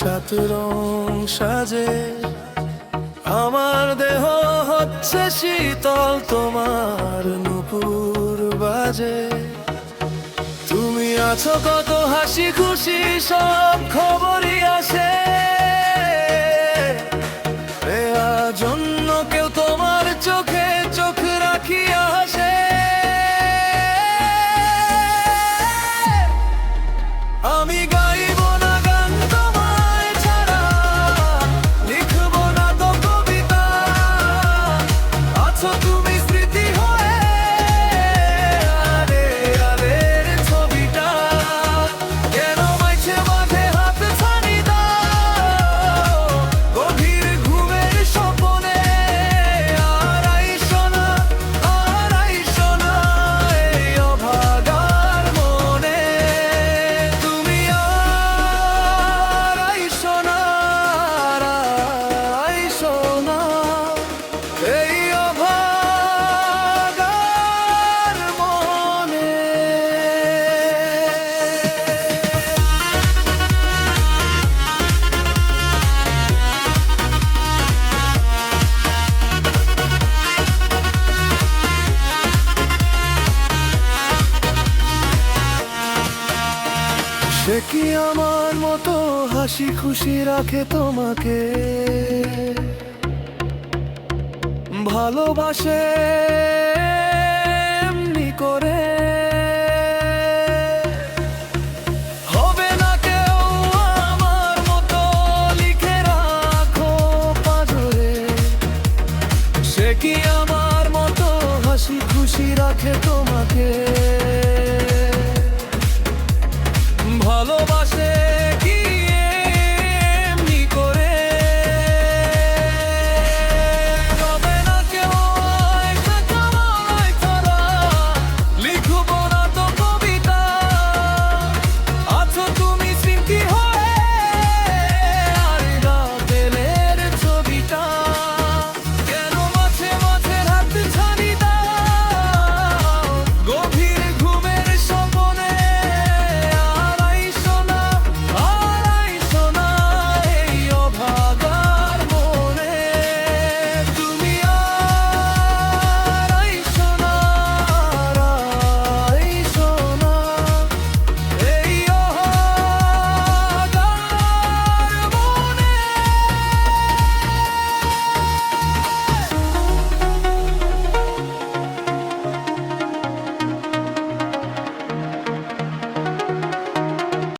সাত রং সাজে, আমার দেহ হচ্ছে শীতল, তোমার নুপুর বাজে। তুমি আছো কত হাসি খুশি, সব খবরই আসে। জন্য কেউ তোমার চোখে চোখ রাখিয়া হাসে। আমি গাইব না গান তোমায় ছাড়া, লিখব না তো কবিতা। আছো তুমি স্মৃতি হয়ে, আরে আরের ছবিটা। কেন মাইছে মাঝে হাত ছানি দাও, গভীর ঘুমের স্বপনে। আর আইসো না, আর আইসো না এই অভাগার মনে। তুমি আর আইসো না, আর আইসো না এই অভাগার মনে। সে কি আমার মতো হাসি খুশি রাখে তোমাকে, ভালোবাসে